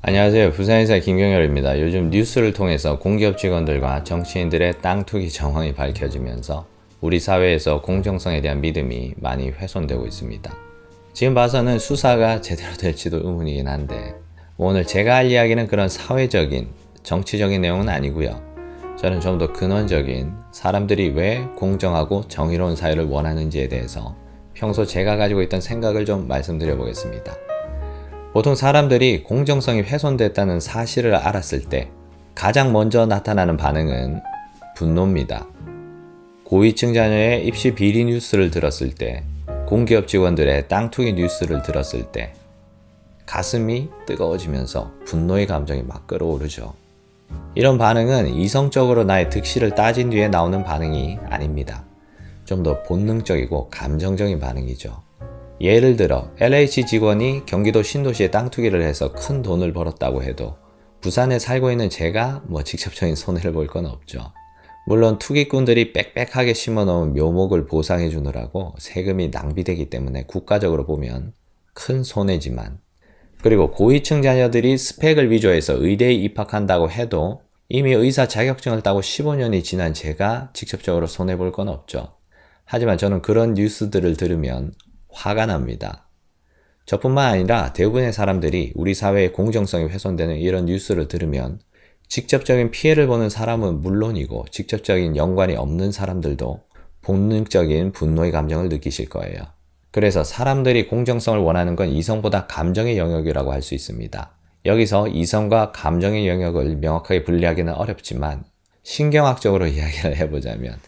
안녕하세요. 부산회사 김경열입니다. 요즘 뉴스를 통해서 공기업 직원들과 정치인들의 땅 투기 정황이 밝혀지면서 우리 사회에서 공정성에 대한 믿음이 많이 훼손되고 있습니다. 지금 봐서는 수사가 제대로 될지도 의문이긴 한데 오늘 제가 할 이야기는 그런 사회적인, 정치적인 내용은 아니고요. 저는 좀 더 근원적인 사람들이 왜 공정하고 정의로운 사회를 원하는지에 대해서 평소 제가 가지고 있던 생각을 좀 말씀드려 보겠습니다. 보통 사람들이 공정성이 훼손됐다는 사실을 알았을 때 가장 먼저 나타나는 반응은 분노입니다. 고위층 자녀의 입시 비리 뉴스를 들었을 때, 공기업 직원들의 땅 투기 뉴스를 들었을 때 가슴이 뜨거워지면서 분노의 감정이 막 끌어오르죠. 이런 반응은 이성적으로 나의 득실을 따진 뒤에 나오는 반응이 아닙니다. 좀 더 본능적이고 감정적인 반응이죠. 예를 들어 LH 직원이 경기도 신도시에 땅 투기를 해서 큰 돈을 벌었다고 해도 부산에 살고 있는 제가 직접적인 손해를 볼 건 없죠. 물론 투기꾼들이 빽빽하게 심어놓은 묘목을 보상해 주느라고 세금이 낭비되기 때문에 국가적으로 보면 큰 손해지만, 그리고 고위층 자녀들이 스펙을 위조해서 의대에 입학한다고 해도 이미 의사 자격증을 따고 15년이 지난 제가 직접적으로 손해볼 건 없죠. 하지만 저는 그런 뉴스들을 들으면 화가 납니다. 저뿐만 아니라 대부분의 사람들이 우리 사회의 공정성이 훼손되는 이런 뉴스를 들으면 직접적인 피해를 보는 사람은 물론이고 직접적인 연관이 없는 사람들도 본능적인 분노의 감정을 느끼실 거예요. 그래서 사람들이 공정성을 원하는 건 이성보다 감정의 영역이라고 할 수 있습니다. 여기서 이성과 감정의 영역을 명확하게 분리하기는 어렵지만 신경학적으로 이야기를 해보자면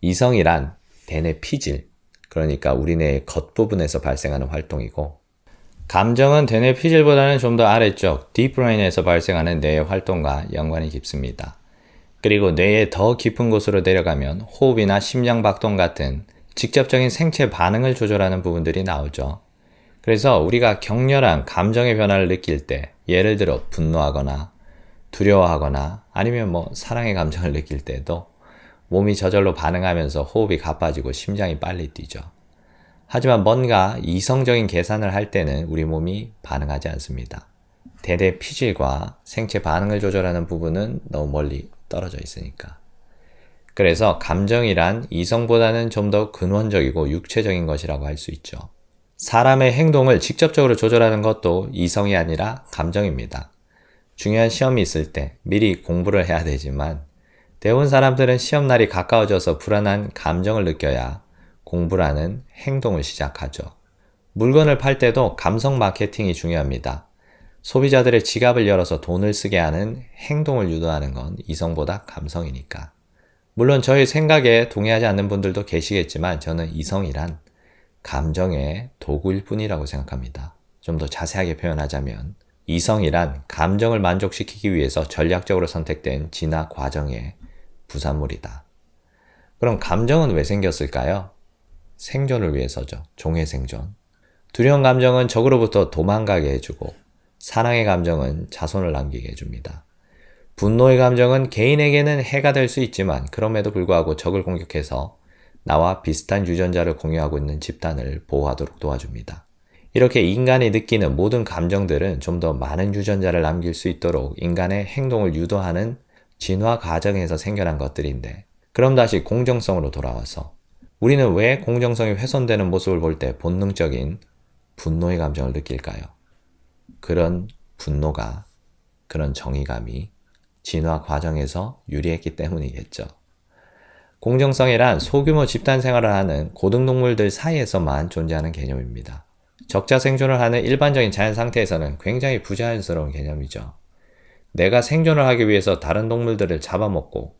이성이란 대뇌 피질, 그러니까 우리 뇌의 겉부분에서 발생하는 활동이고, 감정은 대뇌 피질보다는 좀 더 아래쪽 딥브레인에서 발생하는 뇌의 활동과 연관이 깊습니다. 그리고 뇌의 더 깊은 곳으로 내려가면 호흡이나 심장박동 같은 직접적인 생체 반응을 조절하는 부분들이 나오죠. 그래서 우리가 격렬한 감정의 변화를 느낄 때, 예를 들어 분노하거나 두려워하거나 아니면 사랑의 감정을 느낄 때도 몸이 저절로 반응하면서 호흡이 가빠지고 심장이 빨리 뛰죠. 하지만 뭔가 이성적인 계산을 할 때는 우리 몸이 반응하지 않습니다. 대뇌 피질과 생체 반응을 조절하는 부분은 너무 멀리 떨어져 있으니까. 그래서 감정이란 이성보다는 좀 더 근원적이고 육체적인 것이라고 할 수 있죠. 사람의 행동을 직접적으로 조절하는 것도 이성이 아니라 감정입니다. 중요한 시험이 있을 때 미리 공부를 해야 되지만 대부분 사람들은 시험날이 가까워져서 불안한 감정을 느껴야 공부라는 행동을 시작하죠. 물건을 팔 때도 감성 마케팅이 중요합니다. 소비자들의 지갑을 열어서 돈을 쓰게 하는 행동을 유도하는 건 이성보다 감성이니까. 물론 저의 생각에 동의하지 않는 분들도 계시겠지만 저는 이성이란 감정의 도구일 뿐이라고 생각합니다. 좀 더 자세하게 표현하자면 이성이란 감정을 만족시키기 위해서 전략적으로 선택된 진화 과정의 부산물이다. 그럼 감정은 왜 생겼을까요? 생존을 위해서죠. 종의 생존. 두려운 감정은 적으로부터 도망가게 해주고, 사랑의 감정은 자손을 남기게 해줍니다. 분노의 감정은 개인에게는 해가 될 수 있지만 그럼에도 불구하고 적을 공격해서 나와 비슷한 유전자를 공유하고 있는 집단을 보호하도록 도와줍니다. 이렇게 인간이 느끼는 모든 감정들은 좀 더 많은 유전자를 남길 수 있도록 인간의 행동을 유도하는 진화 과정에서 생겨난 것들인데, 그럼 다시 공정성으로 돌아와서 우리는 왜 공정성이 훼손되는 모습을 볼 때 본능적인 분노의 감정을 느낄까요? 그런 분노가, 그런 정의감이 진화 과정에서 유리했기 때문이겠죠. 공정성이란 소규모 집단 생활을 하는 고등동물들 사이에서만 존재하는 개념입니다. 적자 생존을 하는 일반적인 자연 상태에서는 굉장히 부자연스러운 개념이죠. 내가 생존을 하기 위해서 다른 동물들을 잡아먹고,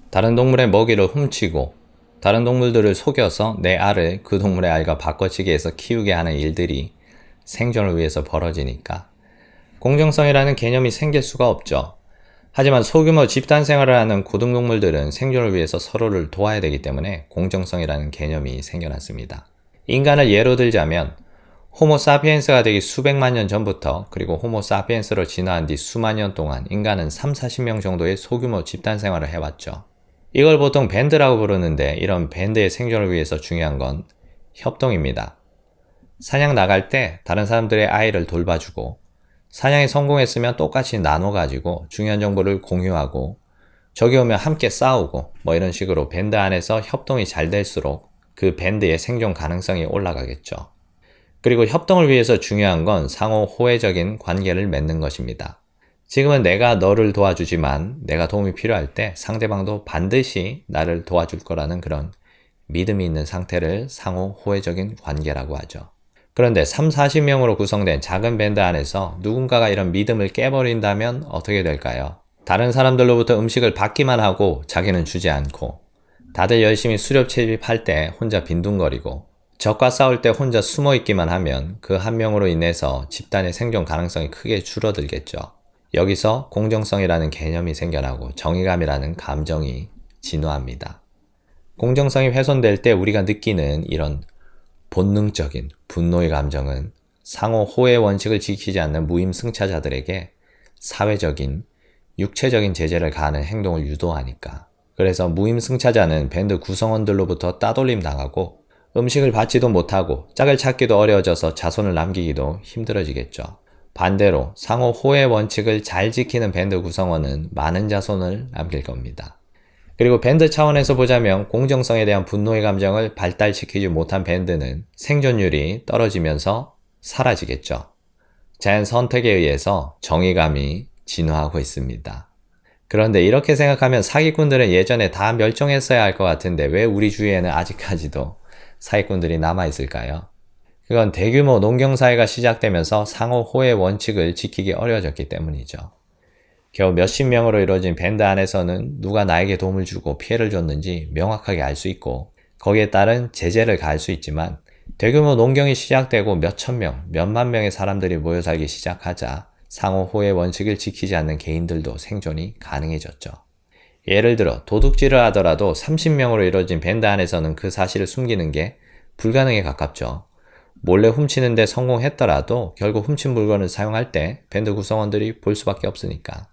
다른 동물의 먹이를 훔치고, 다른 동물들을 속여서 내 알을 그 동물의 알과 바꿔치기 해서 키우게 하는 일들이 생존을 위해서 벌어지니까 공정성이라는 개념이 생길 수가 없죠. 하지만 소규모 집단 생활을 하는 고등동물들은 생존을 위해서 서로를 도와야 되기 때문에 공정성이라는 개념이 생겨났습니다. 인간을 예로 들자면 호모 사피엔스가 되기 수백만 년 전부터, 그리고 호모 사피엔스로 진화한 뒤 수만 년 동안 인간은 30-40명 정도의 소규모 집단 생활을 해왔죠. 이걸 보통 밴드라고 부르는데, 이런 밴드의 생존을 위해서 중요한 건 협동입니다. 사냥 나갈 때 다른 사람들의 아이를 돌봐주고, 사냥에 성공했으면 똑같이 나눠가지고 중요한 정보를 공유하고 적이 오면 함께 싸우고 뭐 이런 식으로 밴드 안에서 협동이 잘 될수록 그 밴드의 생존 가능성이 올라가겠죠. 그리고 협동을 위해서 중요한 건 상호 호혜적인 관계를 맺는 것입니다. 지금은 내가 너를 도와주지만 내가 도움이 필요할 때 상대방도 반드시 나를 도와줄 거라는 그런 믿음이 있는 상태를 상호 호혜적인 관계라고 하죠. 그런데 3, 40명으로 구성된 작은 밴드 안에서 누군가가 이런 믿음을 깨버린다면 어떻게 될까요? 다른 사람들로부터 음식을 받기만 하고 자기는 주지 않고, 다들 열심히 수렵 채집할 때 혼자 빈둥거리고, 적과 싸울 때 혼자 숨어 있기만 하면 그 한 명으로 인해서 집단의 생존 가능성이 크게 줄어들겠죠. 여기서 공정성이라는 개념이 생겨나고 정의감이라는 감정이 진화합니다. 공정성이 훼손될 때 우리가 느끼는 이런 본능적인 분노의 감정은 상호 호혜 원칙을 지키지 않는 무임승차자들에게 사회적인, 육체적인 제재를 가하는 행동을 유도하니까. 그래서 무임승차자는 밴드 구성원들로부터 따돌림 당하고 음식을 받지도 못하고 짝을 찾기도 어려워져서 자손을 남기기도 힘들어지겠죠. 반대로 상호 호혜 원칙을 잘 지키는 밴드 구성원은 많은 자손을 남길 겁니다. 그리고 밴드 차원에서 보자면 공정성에 대한 분노의 감정을 발달시키지 못한 밴드는 생존율이 떨어지면서 사라지겠죠. 자연 선택에 의해서 정의감이 진화하고 있습니다. 그런데 이렇게 생각하면 사기꾼들은 예전에 다 멸종했어야 할 것 같은데 왜 우리 주위에는 아직까지도 사기꾼들이 남아있을까요? 그건 대규모 농경사회가 시작되면서 상호 호혜 원칙을 지키기 어려워졌기 때문이죠. 겨우 몇십 명으로 이루어진 밴드 안에서는 누가 나에게 도움을 주고 피해를 줬는지 명확하게 알 수 있고 거기에 따른 제재를 가할 수 있지만 대규모 농경이 시작되고 몇천 명, 몇만 명의 사람들이 모여 살기 시작하자 상호 호혜 원칙을 지키지 않는 개인들도 생존이 가능해졌죠. 예를 들어 도둑질을 하더라도 30명으로 이루어진 밴드 안에서는 그 사실을 숨기는 게 불가능에 가깝죠. 몰래 훔치는데 성공했더라도 결국 훔친 물건을 사용할 때 밴드 구성원들이 볼 수밖에 없으니까.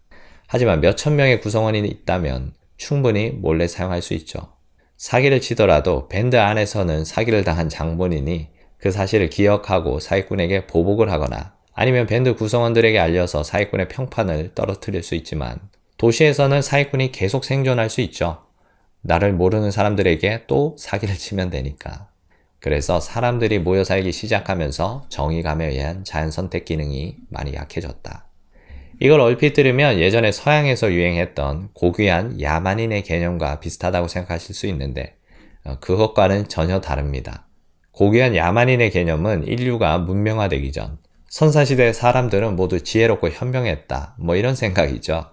하지만 몇천 명의 구성원이 있다면 충분히 몰래 사용할 수 있죠. 사기를 치더라도 밴드 안에서는 사기를 당한 장본인이 그 사실을 기억하고 사기꾼에게 보복을 하거나 아니면 밴드 구성원들에게 알려서 사기꾼의 평판을 떨어뜨릴 수 있지만 도시에서는 사기꾼이 계속 생존할 수 있죠. 나를 모르는 사람들에게 또 사기를 치면 되니까. 그래서 사람들이 모여 살기 시작하면서 정의감에 의한 자연선택 기능이 많이 약해졌다. 이걸 얼핏 들으면 예전에 서양에서 유행했던 고귀한 야만인의 개념과 비슷하다고 생각하실 수 있는데 그것과는 전혀 다릅니다. 고귀한 야만인의 개념은 인류가 문명화되기 전 선사시대 사람들은 모두 지혜롭고 현명했다 뭐 이런 생각이죠.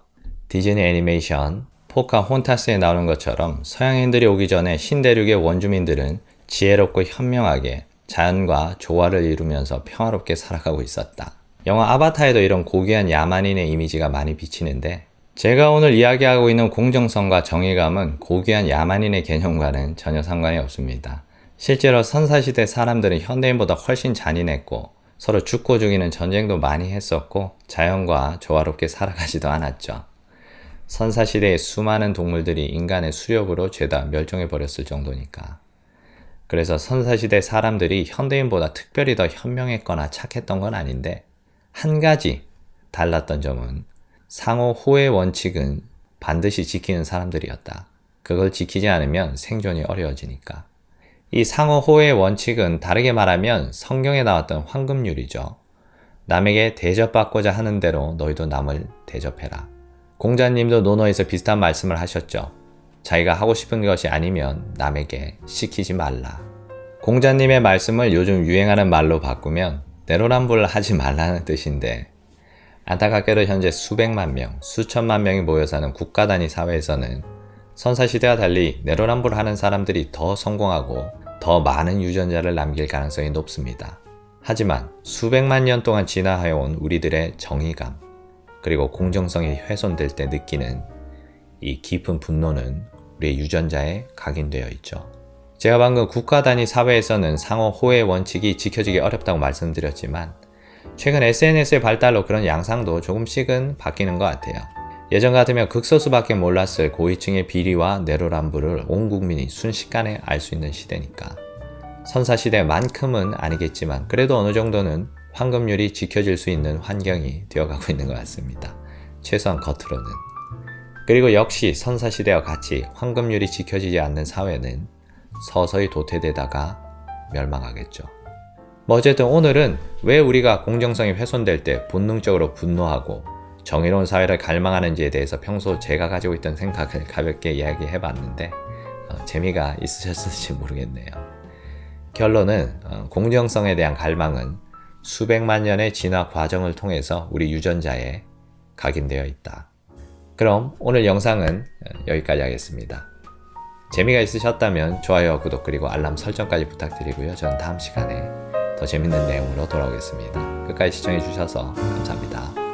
디즈니 애니메이션 포카혼타스에 나오는 것처럼 서양인들이 오기 전에 신대륙의 원주민들은 지혜롭고 현명하게 자연과 조화를 이루면서 평화롭게 살아가고 있었다. 영화 아바타에도 이런 고귀한 야만인의 이미지가 많이 비치는데 제가 오늘 이야기하고 있는 공정성과 정의감은 고귀한 야만인의 개념과는 전혀 상관이 없습니다. 실제로 선사시대 사람들은 현대인보다 훨씬 잔인했고 서로 죽고 죽이는 전쟁도 많이 했었고 자연과 조화롭게 살아가지도 않았죠. 선사시대의 수많은 동물들이 인간의 수렵으로 죄다 멸종해버렸을 정도니까. 그래서 선사시대 사람들이 현대인보다 특별히 더 현명했거나 착했던 건 아닌데 한 가지 달랐던 점은 상호 호혜 원칙은 반드시 지키는 사람들이었다. 그걸 지키지 않으면 생존이 어려워지니까. 이 상호 호혜 원칙은 다르게 말하면 성경에 나왔던 황금률이죠. 남에게 대접받고자 하는 대로 너희도 남을 대접해라. 공자님도 논어에서 비슷한 말씀을 하셨죠. 자기가 하고 싶은 것이 아니면 남에게 시키지 말라. 공자님의 말씀을 요즘 유행하는 말로 바꾸면 내로남불하지 말라는 뜻인데 안타깝게도 현재 수백만 명, 수천만 명이 모여 사는 국가 단위 사회에서는 선사시대와 달리 내로남불하는 사람들이 더 성공하고 더 많은 유전자를 남길 가능성이 높습니다. 하지만 수백만 년 동안 진화해온 우리들의 정의감 그리고 공정성이 훼손될 때 느끼는 이 깊은 분노는 우리의 유전자에 각인되어 있죠. 제가 방금 국가 단위 사회에서는 상호 호혜 원칙이 지켜지기 어렵다고 말씀드렸지만 최근 SNS의 발달로 그런 양상도 조금씩은 바뀌는 것 같아요. 예전 같으면 극소수밖에 몰랐을 고위층의 비리와 내로남불을 온 국민이 순식간에 알 수 있는 시대니까. 선사시대만큼은 아니겠지만 그래도 어느 정도는 황금률이 지켜질 수 있는 환경이 되어가고 있는 것 같습니다. 최소한 겉으로는. 그리고 역시 선사시대와 같이 황금률이 지켜지지 않는 사회는 서서히 도태되다가 멸망하겠죠. 어쨌든 오늘은 왜 우리가 공정성이 훼손될 때 본능적으로 분노하고 정의로운 사회를 갈망하는지에 대해서 평소 제가 가지고 있던 생각을 가볍게 이야기해봤는데 재미가 있으셨을지 모르겠네요. 결론은 공정성에 대한 갈망은 수백만 년의 진화 과정을 통해서 우리 유전자에 각인되어 있다. 그럼 오늘 영상은 여기까지 하겠습니다. 재미가 있으셨다면 좋아요, 구독 그리고 알람 설정까지 부탁드리고요. 저는 다음 시간에 더 재밌는 내용으로 돌아오겠습니다. 끝까지 시청해주셔서 감사합니다.